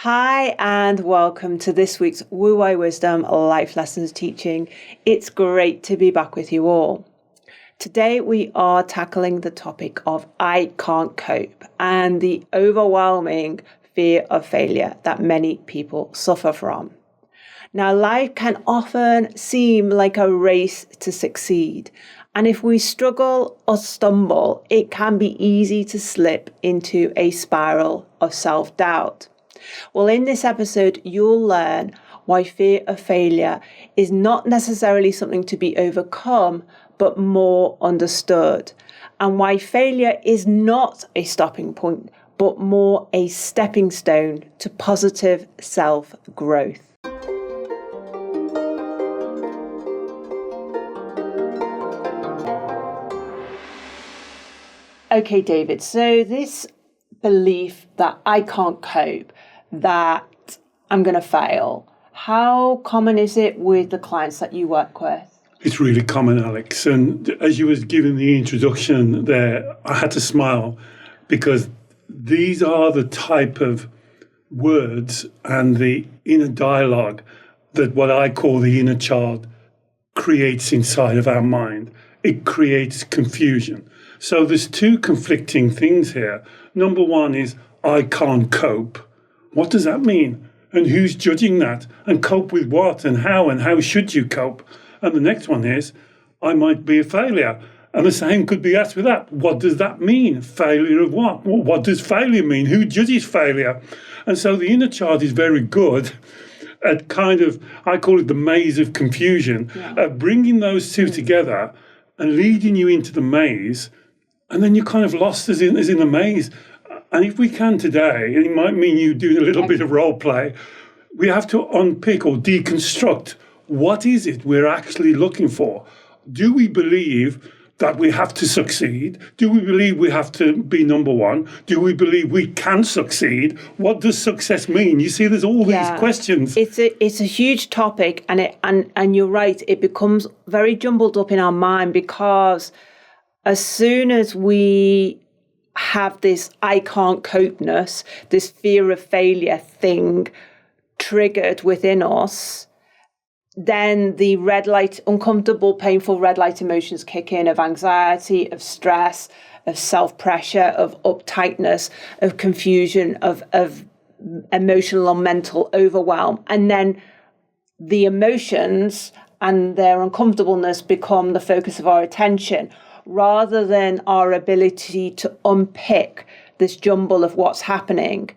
Hi and welcome to this week's Wu Wei Wisdom Life Lessons teaching. It's great to be back with you all. Today we are tackling the topic of I can't cope and the overwhelming fear of failure that many people suffer from. Now, life can often seem like a race to succeed. And if we struggle or stumble, it can be easy to slip into a spiral of self-doubt. Well, in this episode, you'll learn why fear of failure is not necessarily something to be overcome, but more understood, and why failure is not a stopping point, but more a stepping stone to positive self-growth. Okay, David, so this belief that I can't cope, that I'm going to fail, how common is it with the clients that you work with? It's really common, Alex. And as you was giving the introduction there, I had to smile because these are the type of words and the inner dialogue that what I call the inner child creates inside of our mind. It creates confusion. So there's two conflicting things here. Number one is, I can't cope. What does that mean? And who's judging that? And cope with what? And how should you cope? And the next one is, I might be a failure. And the same could be asked with that. What does that mean? Failure of what? Well, what does failure mean? Who judges failure? And so the inner child is very good at kind of, I call it the maze of confusion, at bringing those two together and leading you into the maze. And then you're kind of lost as in a maze. And if we can today, and it might mean you doing a little bit of role play, we have to unpick or deconstruct what is it we're actually looking for. Do we believe that we have to succeed? Do we believe we have to be number one? Do we believe we can succeed? What does success mean? You see, there's all these questions. It's a huge topic, and you're right, it becomes very jumbled up in our mind because as soon as we have this I can't copeness, this fear of failure thing triggered within us, then the red light, uncomfortable, painful red light emotions kick in of anxiety, of stress, of self-pressure, of uptightness, of confusion, of emotional or mental overwhelm. And then the emotions and their uncomfortableness become the focus of our attention, rather than our ability to unpick this jumble of what's happening.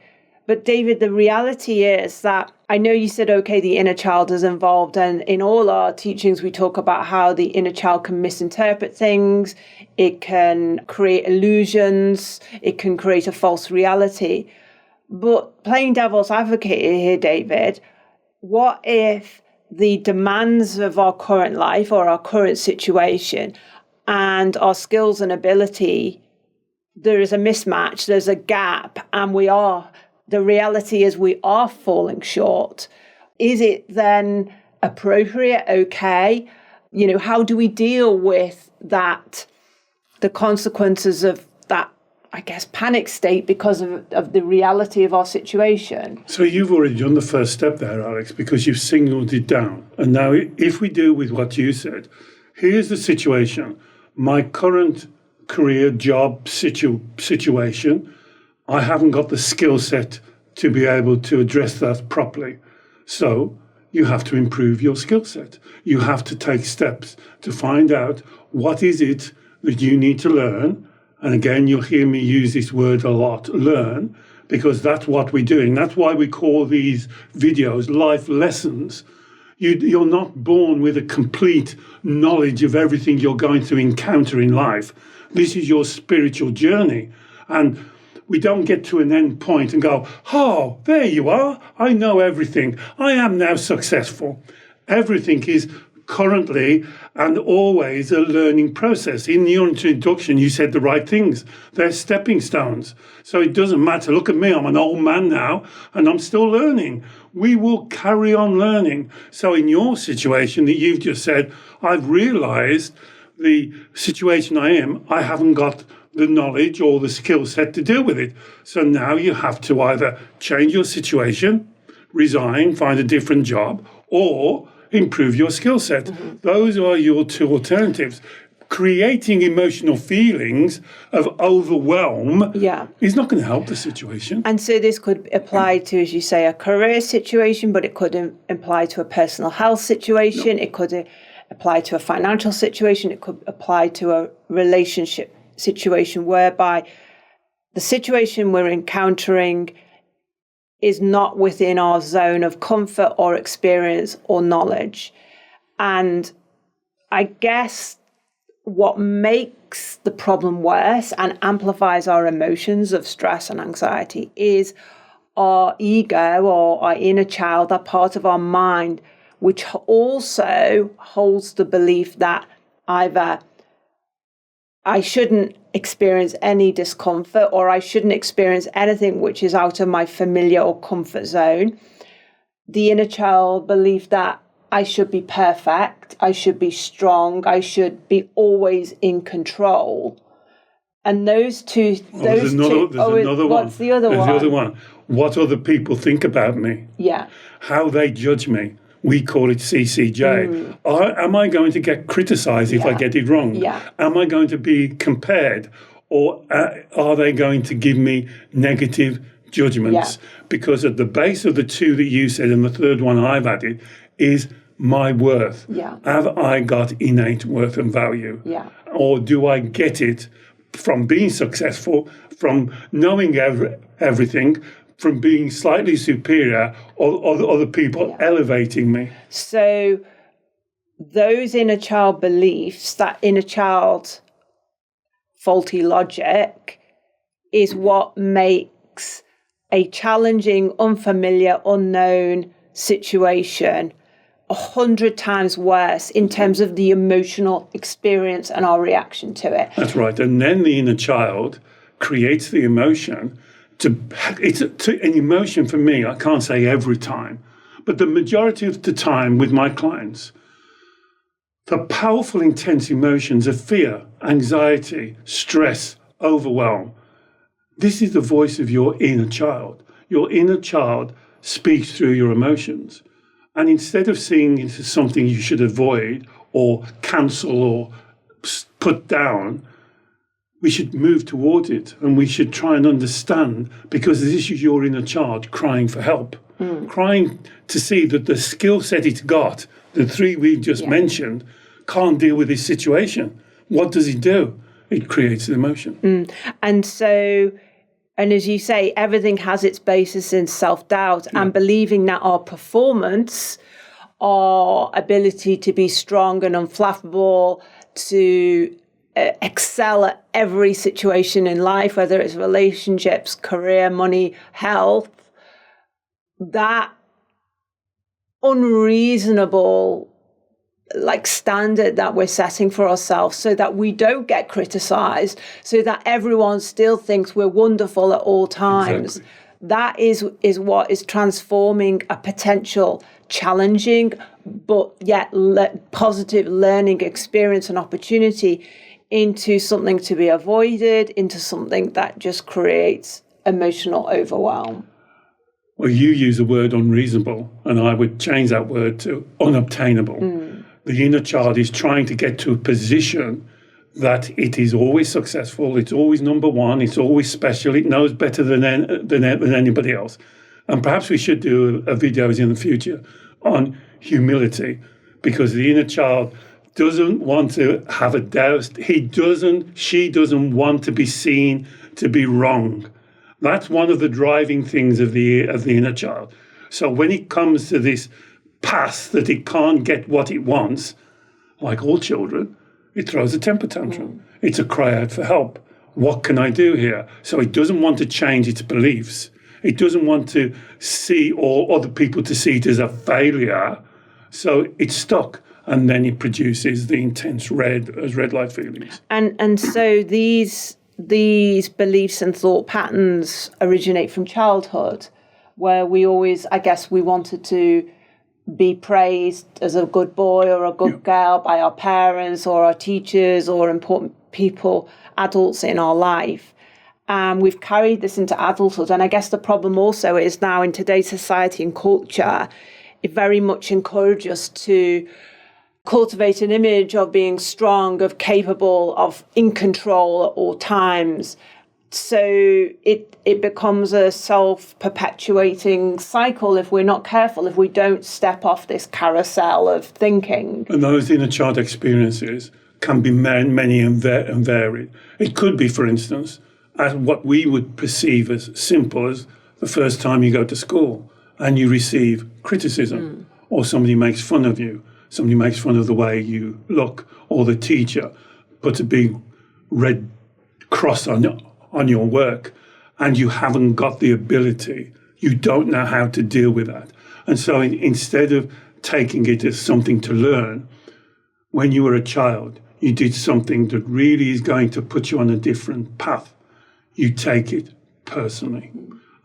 But David, the reality is that I know you said, okay, the inner child is involved. And in all our teachings, we talk about how the inner child can misinterpret things. It can create illusions. It can create a false reality. But playing devil's advocate here, David, what if the demands of our current life or our current situation and our skills and ability, there is a mismatch, there's a gap, and the reality is we are falling short. Is it then appropriate, okay? How do we deal with that, the consequences of that, I guess, panic state because of the reality of our situation? So you've already done the first step there, Alex, because you've signaled it down. And now if we deal with what you said, here's the situation. My current career, job situation, I haven't got the skill set to be able to address that properly. So you have to improve your skill set. You have to take steps to find out what is it that you need to learn. And again, you'll hear me use this word a lot, learn, because that's what we're doing. That's why we call these videos life lessons. You're not born with a complete knowledge of everything you're going to encounter in life. This is your spiritual journey. And we don't get to an end point and go, oh, there you are. I know everything. I am now successful. Everything is currently and always a learning process. In your introduction, you said the right things. They're stepping stones. So it doesn't matter. Look at me. I'm an old man now and I'm still learning. We will carry on learning. So in your situation that you've just said, I've realized the situation I haven't got the knowledge or the skill set to deal with it. So now you have to either change your situation, resign, find a different job, or improve your skill set. Those are your two alternatives. Creating emotional feelings of overwhelm is not going to help the situation. And so this could apply to, as you say, a career situation, but it could apply to a personal health situation. It could apply to a financial situation. It could apply to a relationship situation whereby the situation we're encountering is not within our zone of comfort or experience or knowledge. And I guess what makes the problem worse and amplifies our emotions of stress and anxiety is our ego or our inner child, that part of our mind, which also holds the belief that either I shouldn't experience any discomfort or I shouldn't experience anything which is out of my familiar or comfort zone. The inner child belief that I should be perfect, I should be strong, I should be always in control. And those two... There's another one. What's the other one? There's the other one. What other people think about me. Yeah. How they judge me. We call it CCJ. Am I going to get criticised if I get it wrong? Yeah. Am I going to be compared? Or are they going to give me negative judgments? Yeah. Because at the base of the two that you said and the third one I've added is my worth. Yeah. Have I got innate worth and value? Yeah. Or do I get it from being successful, from knowing everything, from being slightly superior, or other people elevating me? So those inner child beliefs, that inner child faulty logic, is what makes a challenging, unfamiliar, unknown situation 100 times worse in terms of the emotional experience and our reaction to it. That's right. And then the inner child creates the emotion. It's an emotion for me, I can't say every time, but the majority of the time with my clients, the powerful, intense emotions of fear, anxiety, stress, overwhelm, this is the voice of your inner child. Your inner child speaks through your emotions. And instead of seeing it as something you should avoid or cancel or put down, we should move towards it and we should try and understand, because this is your inner child crying for help, crying to see that the skill set it's got, the three we've just mentioned, can't deal with this situation. What does it do? It creates an emotion. And so... And as you say, everything has its basis in self-doubt and believing that our performance, our ability to be strong and unflappable, to excel at every situation in life, whether it's relationships, career, money, health, that unreasonable standard that we're setting for ourselves so that we don't get criticized, so that everyone still thinks we're wonderful at all times. Exactly. That is what is transforming a potential challenging but yet positive learning experience and opportunity into something to be avoided, into something that just creates emotional overwhelm. Well, you use the word unreasonable, and I would change that word to unobtainable. The inner child is trying to get to a position that it is always successful, it's always number one, it's always special, it knows better than anybody else. And perhaps we should do a video in the future on humility, because the inner child doesn't want to have a doubt. She doesn't want to be seen to be wrong. That's one of the driving things of the inner child. So when it comes to this path that it can't get what it wants, like all children, it throws a temper tantrum. It's a cry out for help. What can I do here? So it doesn't want to change its beliefs. It doesn't want to see all other people to see it as a failure. So it's stuck. And then it produces the intense red light feelings. And so these beliefs and thought patterns originate from childhood, where we always, I guess, we wanted to be praised as a good boy or a good girl by our parents or our teachers or important people, adults in our life. And we've carried this into adulthood. And I guess the problem also is now in today's society and culture, it very much encourages us to cultivate an image of being strong, of capable, of in control at all times. So it becomes a self-perpetuating cycle if we're not careful, if we don't step off this carousel of thinking. And those inner child experiences can be many and varied. It could be, for instance, as what we would perceive as simple as the first time you go to school and you receive criticism, or somebody makes fun of you, somebody makes fun of the way you look, or the teacher puts a big red cross on your work, and you haven't got the ability, you don't know how to deal with that. And so instead of taking it as something to learn, when you were a child, you did something that really is going to put you on a different path. You take it personally.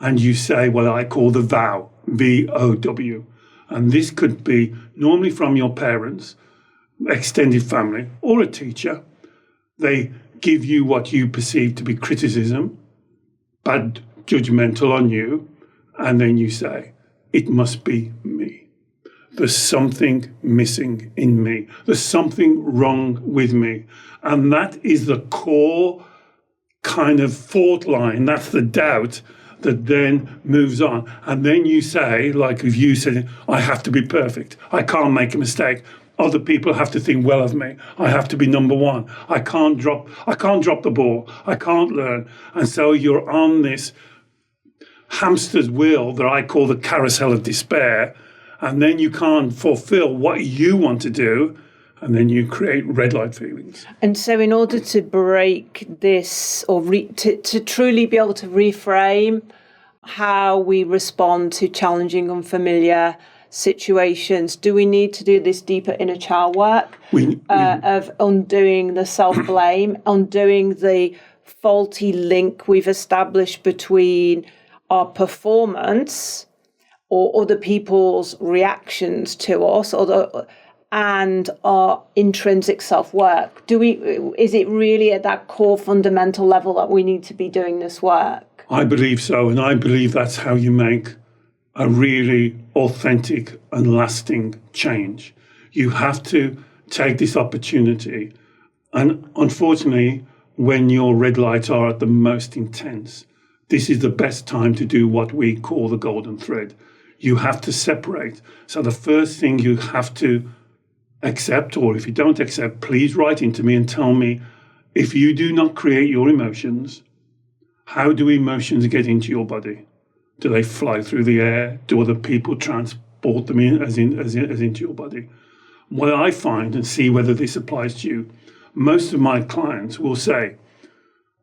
And you say what I call the vow, V-O-W. And this could be normally from your parents, extended family, or a teacher. They give you what you perceive to be criticism, bad, judgmental on you, and then you say, it must be me. There's something missing in me. There's something wrong with me. And that is the core kind of fault line. That's the doubt that then moves on. And then you say, like if you said, I have to be perfect. I can't make a mistake. Other people have to think well of me. I have to be number one. I can't drop the ball. I can't learn. And so you're on this hamster's wheel that I call the carousel of despair. And then you can't fulfill what you want to do. And then you create red light feelings. And so in order to break this or to truly be able to reframe how we respond to challenging, unfamiliar situations, do we need to do this deeper inner child work of undoing the self-blame, undoing the faulty link we've established between our performance or other people's reactions to us and our intrinsic self-work? Is it really at that core fundamental level that we need to be doing this work? I believe so, and I believe that's how you make a really authentic and lasting change. You have to take this opportunity, and unfortunately, when your red lights are at the most intense, this is the best time to do what we call the golden thread. You have to separate. So the first thing you have to accept, or if you don't accept, please write into me and tell me, if you do not create your emotions, how do emotions get into your body? Do they fly through the air? Do other people transport them as into your body? What I find, and see whether this applies to you, most of my clients will say,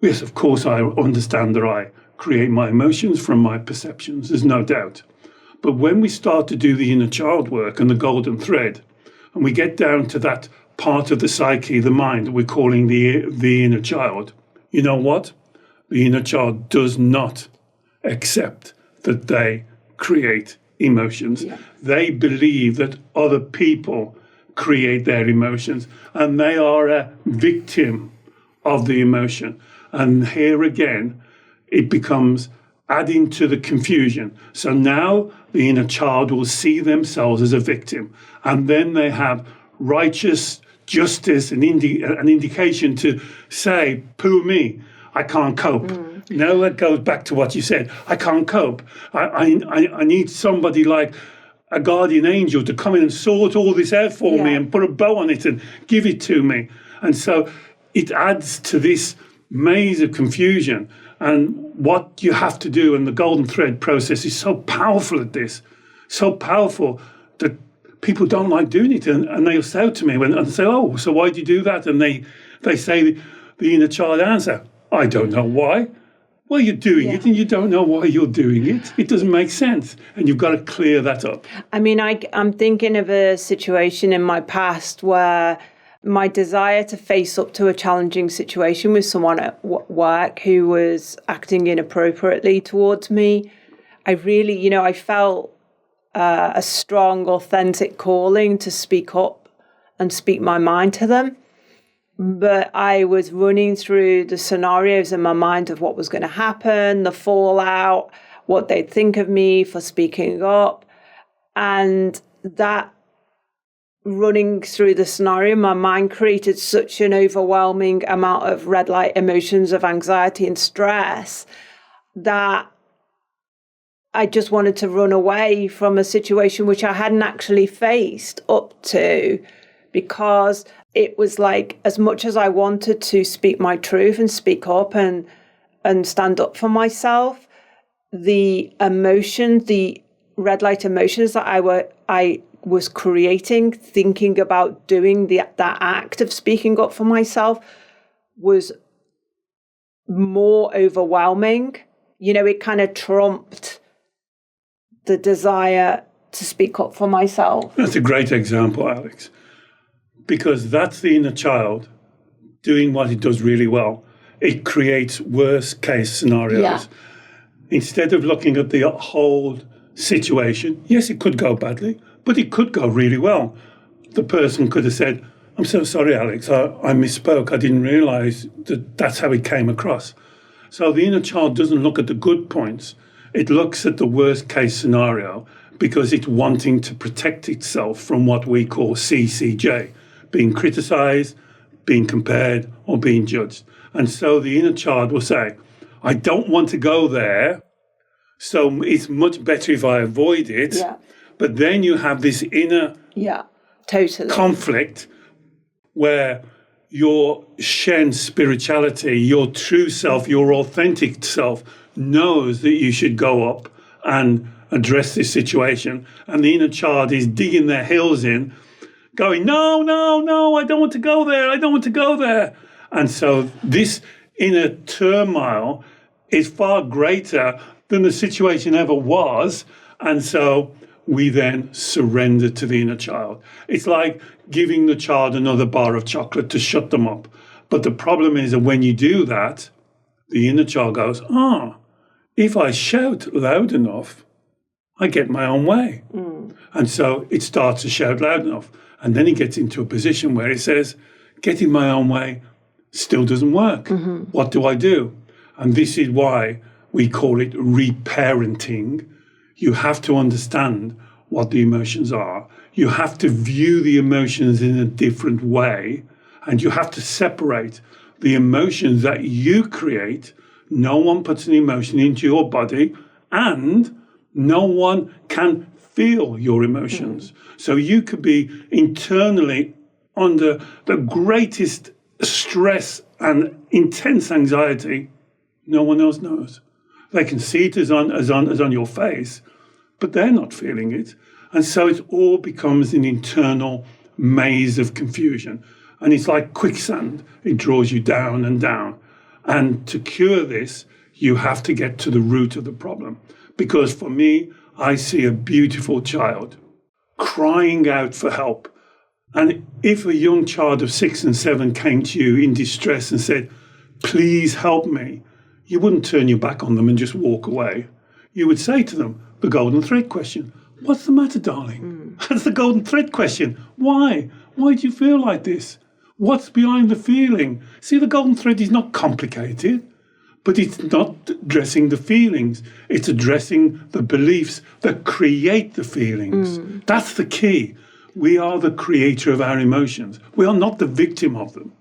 yes, of course I understand that I create my emotions from my perceptions, there's no doubt. But when we start to do the inner child work and the golden thread, and we get down to that part of the psyche, the mind, that we're calling the inner child, you know what? The inner child does not accept that they create emotions. Yeah. They believe that other people create their emotions, and they are a victim of the emotion. And here again, it becomes adding to the confusion. So now the inner child will see themselves as a victim, and then they have righteous justice and an indication to say, pooh me, I can't cope. Now that goes back to what you said. I can't cope. I need somebody like a guardian angel to come in and sort all this out for me and put a bow on it and give it to me. And so it adds to this maze of confusion. And what you have to do, and the golden thread process is so powerful at this, so powerful that people don't like doing it. And they'll say to me, and say, oh, so why do you do that? And they say the inner child answer, I don't know why. Well, you're doing it and you don't know why you're doing it. It doesn't make sense. And you've got to clear that up. I mean, I'm thinking of a situation in my past where my desire to face up to a challenging situation with someone at work who was acting inappropriately towards me, I really, I felt a strong, authentic calling to speak up and speak my mind to them. But I was running through the scenarios in my mind of what was going to happen, the fallout, what they'd think of me for speaking up. And that running through the scenario, my mind created such an overwhelming amount of red light emotions of anxiety and stress that I just wanted to run away from a situation which I hadn't actually faced up to, because it was like, as much as I wanted to speak my truth and speak up and stand up for myself, the emotions, the red light emotions that I was creating, thinking about doing that act of speaking up for myself, was more overwhelming. You know, it kind of trumped the desire to speak up for myself. That's a great example, Alex, because that's the inner child doing what it does really well. It creates worst case scenarios. Yeah. Instead of looking at the whole situation, yes, it could go badly, but it could go really well. The person could have said, I'm so sorry, Alex, I misspoke. I didn't realize that that's how it came across. So the inner child doesn't look at the good points. It looks at the worst case scenario because it's wanting to protect itself from what we call CCJ, being criticized, being compared, or being judged. And so the inner child will say, I don't want to go there, so it's much better if I avoid it. Yeah. But then you have this inner conflict where your Shen spirituality, your true self, your authentic self, knows that you should go up and address this situation. And the inner child is digging their heels in, going, no, I don't want to go there. I don't want to go there. And so this inner turmoil is far greater than the situation ever was. And so we then surrender to the inner child. It's like giving the child another bar of chocolate to shut them up. But the problem is that when you do that, the inner child goes, if I shout loud enough, I get my own way. And so it starts to shout loud enough. And then it gets into a position where it says, getting my own way still doesn't work. Mm-hmm. What do I do? And this is why we call it reparenting. You have to understand what the emotions are. You have to view the emotions in a different way. And you have to separate the emotions that you create. No one puts an emotion into your body, and no one can feel your emotions. So you could be internally under the greatest stress and intense anxiety. No one else knows. They can see it as on your face, but they're not feeling it. And so it all becomes an internal maze of confusion. And it's like quicksand. It draws you down and down. And to cure this, you have to get to the root of the problem. Because for me, I see a beautiful child crying out for help. And if a young child of 6 and 7 came to you in distress and said, please help me, you wouldn't turn your back on them and just walk away. You would say to them, the golden thread question, what's the matter, darling? That's the golden thread question. Why? Why do you feel like this? What's behind the feeling? See, the golden thread is not complicated, but it's not addressing the feelings. It's addressing the beliefs that create the feelings. That's the key. We are the creator of our emotions. We are not the victim of them.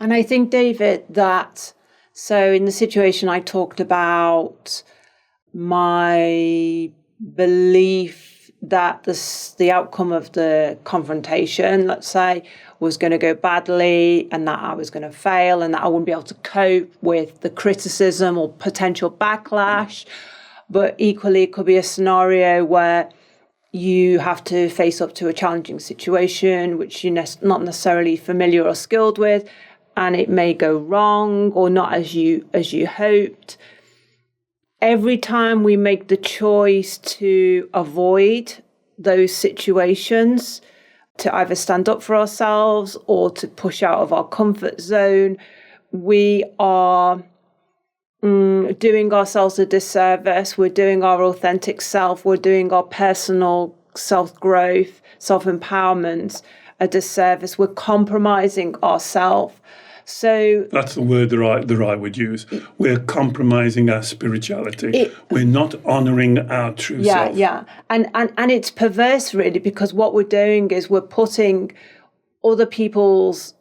And I think, David, that, so in the situation I talked about, my belief that the outcome of the confrontation, let's say, was going to go badly and that I was going to fail and that I wouldn't be able to cope with the criticism or potential backlash. But equally, it could be a scenario where you have to face up to a challenging situation, which you're not necessarily familiar or skilled with, and it may go wrong or not as you hoped. Every time we make the choice to avoid those situations, to either stand up for ourselves or to push out of our comfort zone, we are doing ourselves a disservice. We're doing our authentic self. We're doing our personal self-growth, self-empowerment a disservice. We're compromising ourselves. So that's the word that I would use. We're compromising our spirituality. We're not honouring our true self. Yeah. And it's perverse, really, because what we're doing is we're putting other people's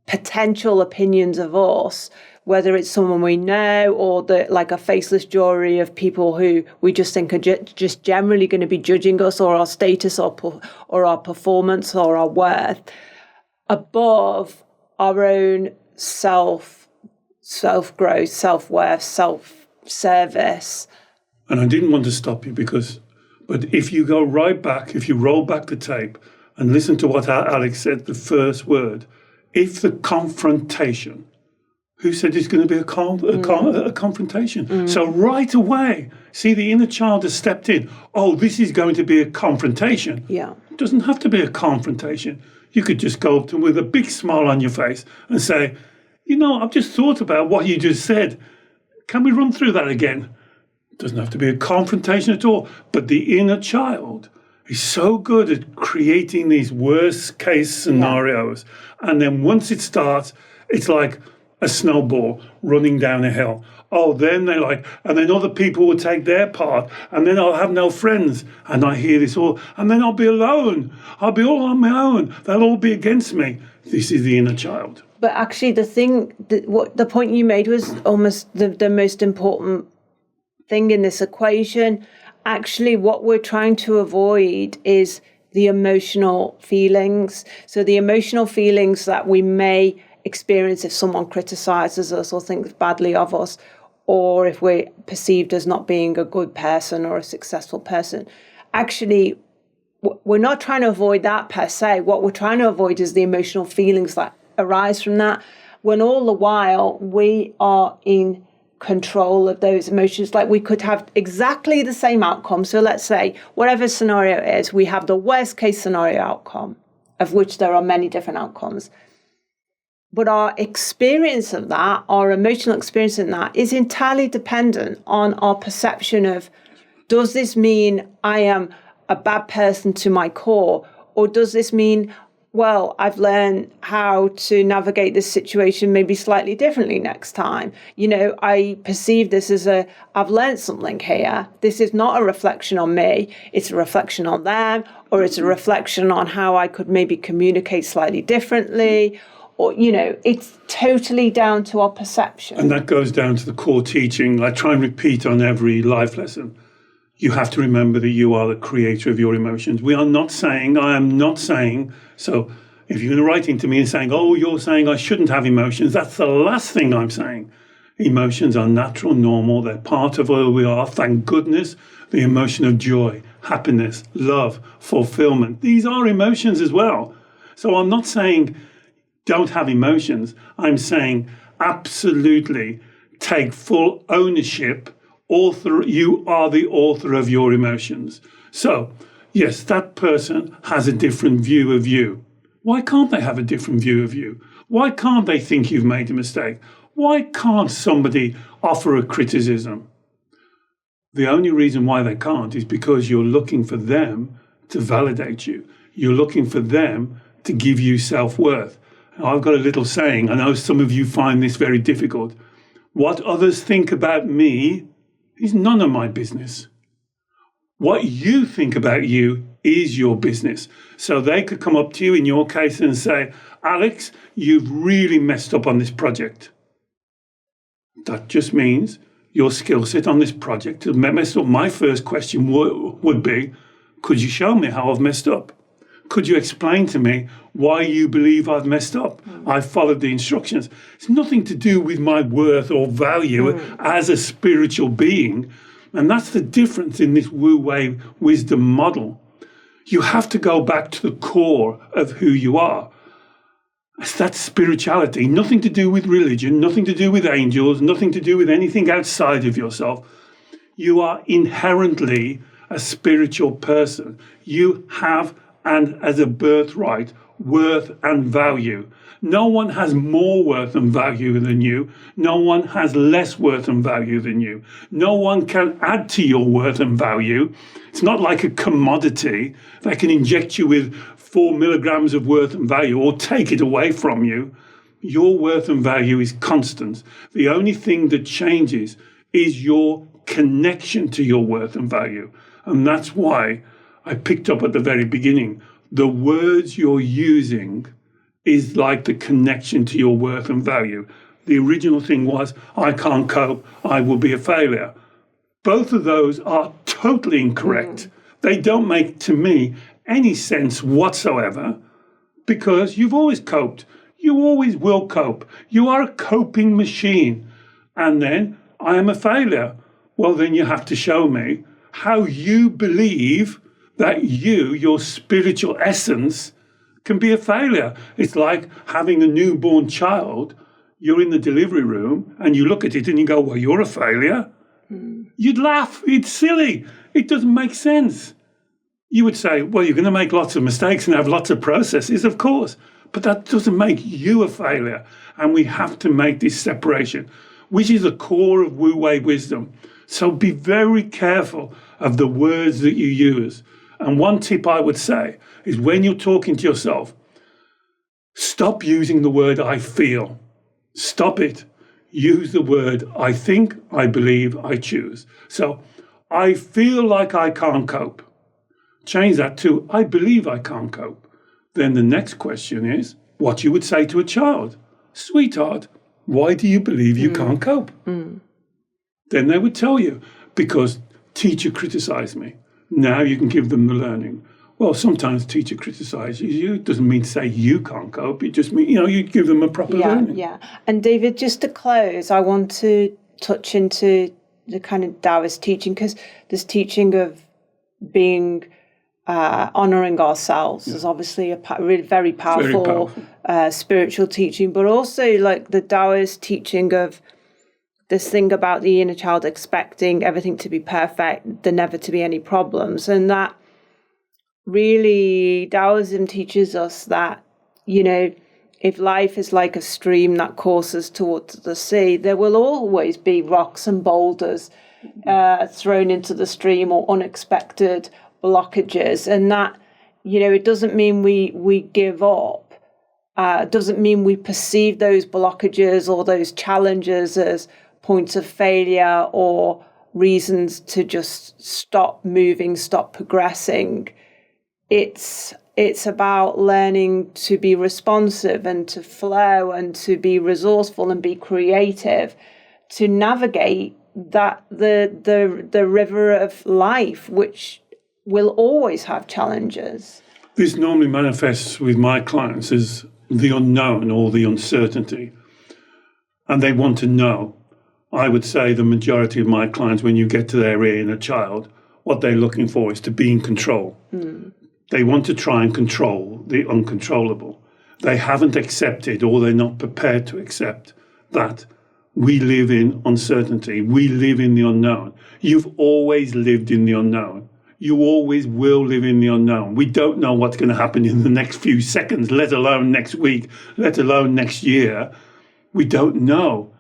potential opinions of us, whether it's someone we know or like a faceless jury of people who we just think are just generally going to be judging us or our status or our performance or our worth, above our own self-growth, self-worth, self-service. And I didn't want to stop you but if you go right back, if you roll back the tape and listen to what Alex said, the first word, if the confrontation, who said it's going to be a confrontation? So right away, see, the inner child has stepped in. Oh, this is going to be a confrontation. Yeah. It doesn't have to be a confrontation. You could just go up to them with a big smile on your face and say, I've just thought about what you just said. Can we run through that again? It doesn't have to be a confrontation at all. But the inner child is so good at creating these worst case scenarios. Yeah. And then once it starts, it's like a snowball running down a hill. Oh, then and then other people will take their part, and then I'll have no friends. And I hear this all, and then I'll be alone. I'll be all on my own. They'll all be against me. This is the inner child. But actually, the point you made was almost the most important thing in this equation. Actually, what we're trying to avoid is the emotional feelings. So the emotional feelings that we may experience if someone criticizes us or thinks badly of us, or if we're perceived as not being a good person or a successful person. Actually, we're not trying to avoid that per se. What we're trying to avoid is the emotional feelings that arise from that, when all the while we are in control of those emotions. Like, we could have exactly the same outcome. So let's say whatever scenario it is, we have the worst case scenario outcome, of which there are many different outcomes. But our experience of that, our emotional experience in that, is entirely dependent on our perception of, does this mean I am a bad person to my core? Or does this mean, well, I've learned how to navigate this situation maybe slightly differently next time. I perceive this as I've learned something here. This is not a reflection on me. It's a reflection on them, or it's a reflection on how I could maybe communicate slightly differently. Or, it's totally down to our perception. And that goes down to the core teaching. I try and repeat on every life lesson. You have to remember that you are the creator of your emotions. I am not saying, so if you're going to write into me and saying, oh, you're saying I shouldn't have emotions, that's the last thing I'm saying. Emotions are natural, normal. They're part of who we are. Thank goodness. The emotion of joy, happiness, love, fulfillment. These are emotions as well. So I'm not saying don't have emotions. I'm saying absolutely take full ownership. You are the author of your emotions. So, yes, that person has a different view of you. Why can't they have a different view of you? Why can't they think you've made a mistake? Why can't somebody offer a criticism? The only reason why they can't is because you're looking for them to validate you. You're looking for them to give you self-worth. I've got a little saying. I know some of you find this very difficult. What others think about me is none of my business. What you think about you is your business. So they could come up to you in your case and say, Alex, you've really messed up on this project. That just means your skill set on this project has messed up. My first question would be, could you show me how I've messed up? Could you explain to me why you believe I've messed up? I've followed the instructions. It's nothing to do with my worth or value as a spiritual being. And that's the difference in this Wu Wei Wisdom model. You have to go back to the core of who you are. That's spirituality. Nothing to do with religion, nothing to do with angels, nothing to do with anything outside of yourself. You are inherently a spiritual person. You have, and as a birthright, worth and value. No one has more worth and value than you. No one has less worth and value than you. No one can add to your worth and value. It's not like a commodity that can inject you with 4 milligrams of worth and value or take it away from you. Your worth and value is constant. The only thing that changes is your connection to your worth and value. And that's why I picked up at the very beginning, the words you're using is like the connection to your worth and value. The original thing was, I can't cope, I will be a failure. Both of those are totally incorrect. They don't make, to me, any sense whatsoever, because you've always coped. You always will cope. You are a coping machine. And then, I am a failure. Well, then you have to show me how you believe that you, your spiritual essence, can be a failure. It's like having a newborn child. You're in the delivery room and you look at it and you go, well, you're a failure. You'd laugh. It's silly. It doesn't make sense. You would say, well, you're going to make lots of mistakes and have lots of processes, of course. But that doesn't make you a failure. And we have to make this separation, which is the core of Wu Wei Wisdom. So be very careful of the words that you use. And one tip I would say is when you're talking to yourself, stop using the word I feel. Stop it. Use the word I think, I believe, I choose. So I feel like I can't cope. Change that to I believe I can't cope. Then the next question is what you would say to a child. Sweetheart, why do you believe you can't cope? Then they would tell you, because teacher criticized me. Now you can give them the learning. Well, sometimes teacher criticizes you. It doesn't mean to say you can't cope. It just means, you give them a proper learning. Yeah. And David, just to close, I want to touch into the kind of Taoist teaching, because this teaching of being honouring ourselves is obviously a really very powerful, spiritual teaching, but also like the Taoist teaching of this thing about the inner child expecting everything to be perfect, there never to be any problems. And that really Taoism teaches us that, if life is like a stream that courses towards the sea, there will always be rocks and boulders thrown into the stream or unexpected blockages. And that, it doesn't mean we give up. It doesn't mean we perceive those blockages or those challenges as points of failure or reasons to just stop moving, stop progressing. It's about learning to be responsive and to flow and to be resourceful and be creative, to navigate that the river of life, which will always have challenges. This normally manifests with my clients as the unknown or the uncertainty, and they want to know. I would say the majority of my clients, when you get to their inner child, what they're looking for is to be in control. They want to try and control the uncontrollable. They haven't accepted, or they're not prepared to accept, that we live in uncertainty. We live in the unknown. You've always lived in the unknown. You always will live in the unknown. We don't know what's going to happen in the next few seconds, let alone next week, let alone next year. We don't know.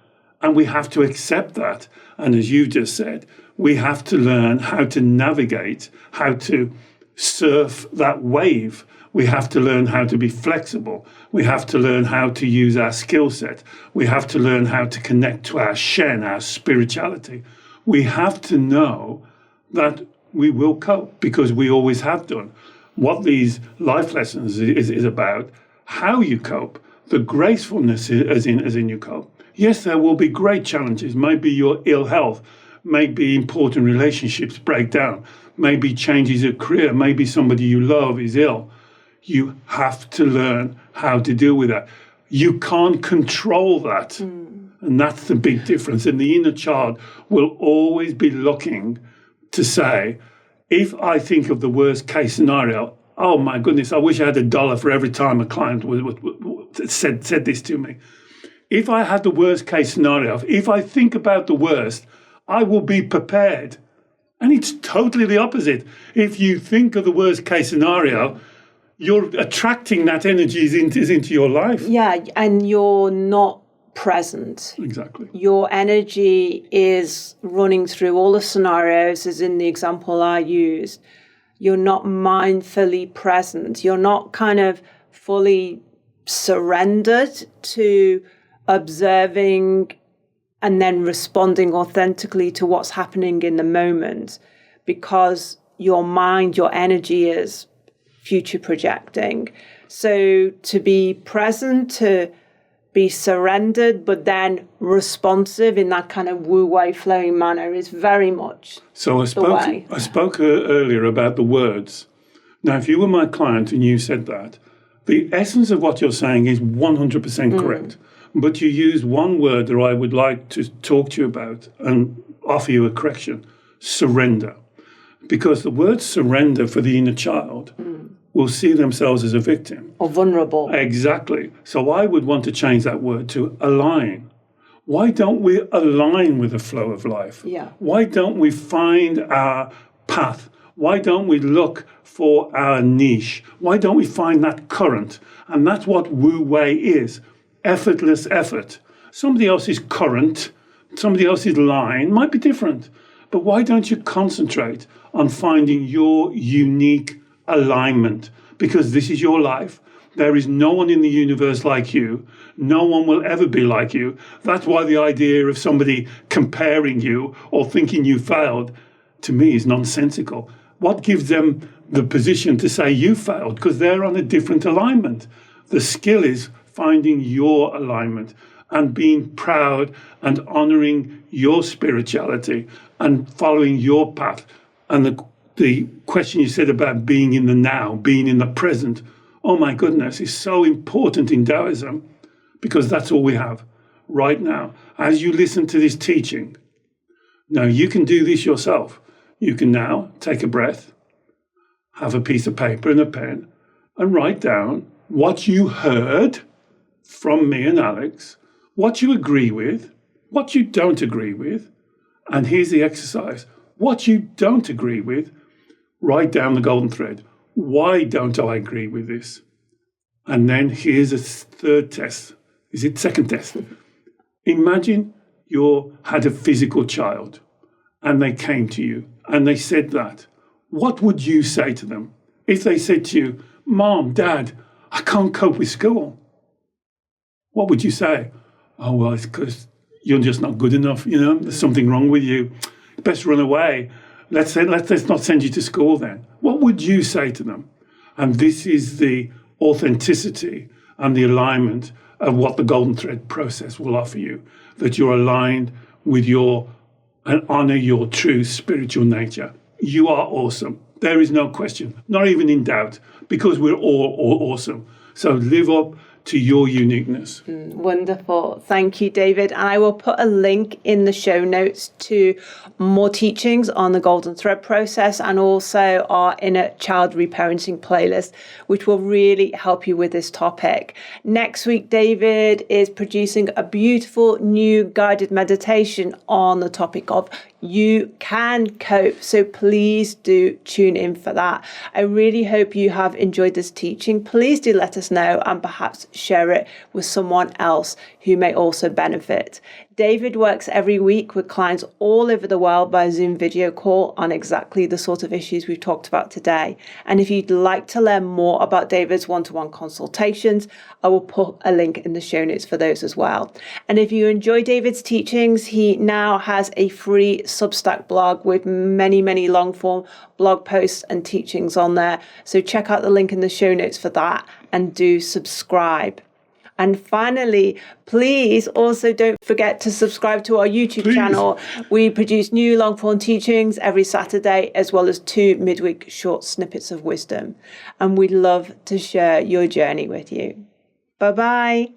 And we have to accept that. And as you just said, we have to learn how to navigate, how to surf that wave. We have to learn how to be flexible. We have to learn how to use our skill set. We have to learn how to connect to our Shen, our spirituality. We have to know that we will cope, because we always have done. What these life lessons is about, how you cope, the gracefulness as in you cope. Yes, there will be great challenges. Maybe your ill health, maybe important relationships break down, maybe changes of career, maybe somebody you love is ill. You have to learn how to deal with that. You can't control that. And that's the big difference. And the inner child will always be looking to say, if I think of the worst case scenario, oh my goodness, I wish I had $1 for every time a client said this to me. If I had the worst case scenario, if I think about the worst, I will be prepared. And it's totally the opposite. If you think of the worst case scenario, you're attracting that energy into your life. Yeah, and you're not present. Exactly. Your energy is running through all the scenarios, as in the example I used. You're not mindfully present. You're not kind of fully surrendered to observing and then responding authentically to what's happening in the moment, because your mind, your energy is future projecting. So to be present, to be surrendered, but then responsive in that kind of Wu Wei flowing manner is very much so I spoke earlier about the words. Now, if you were my client and you said that, the essence of what you're saying is 100% correct. But you used one word that I would like to talk to you about and offer you a correction: surrender. Because the word surrender for the inner child will see themselves as a victim. Or vulnerable. Exactly. So I would want to change that word to align. Why don't we align with the flow of life? Yeah. Why don't we find our path? Why don't we look for our niche? Why don't we find that current? And that's what Wu Wei is. Effortless effort. Somebody else's current, somebody else's line might be different. But why don't you concentrate on finding your unique alignment? Because this is your life. There is no one in the universe like you. No one will ever be like you. That's why the idea of somebody comparing you or thinking you failed, to me, is nonsensical. What gives them the position to say you failed? Because they're on a different alignment. The skill is finding your alignment and being proud and honoring your spirituality and following your path. And the question you said about being in the now, being in the present, oh my goodness, is so important in Taoism, because that's all we have right now. As you listen to this teaching, now you can do this yourself. You can now take a breath, have a piece of paper and a pen, and write down what you heard from me and Alex, what you agree with, what you don't agree with, and here's the exercise. What you don't agree with, write down the golden thread. Why don't I agree with this? And then here's a third test. Is it second test? Imagine you had a physical child and they came to you and they said that. What would you say to them? If they said to you, Mom, Dad, I can't cope with school. What would you say? Oh, well, it's because you're just not good enough. You know, there's something wrong with you. Best run away. Let's not send you to school then. What would you say to them? And this is the authenticity and the alignment of what the golden thread process will offer you, that you're aligned with and honor your true spiritual nature. You are awesome. There is no question, not even in doubt, because we're all awesome. So live up to your uniqueness. Wonderful. Thank you, David. And I will put a link in the show notes to more teachings on the golden thread process and also our inner child reparenting playlist, which will really help you with this topic. Next week, David is producing a beautiful new guided meditation on the topic of you can cope. So please do tune in for that. I really hope you have enjoyed this teaching. Please do let us know and perhaps share it with someone else who may also benefit. David works every week with clients all over the world by Zoom video call on exactly the sort of issues we've talked about today. And if you'd like to learn more about David's one-to-one consultations, I will put a link in the show notes for those as well. And if you enjoy David's teachings, he now has a free Substack blog with many, many long-form blog posts and teachings on there. So check out the link in the show notes for that and do subscribe. And finally, please also don't forget to subscribe to our YouTube channel. We produce new long-form teachings every Saturday, as well as 2 midweek short snippets of wisdom. And we'd love to share your journey with you. Bye-bye.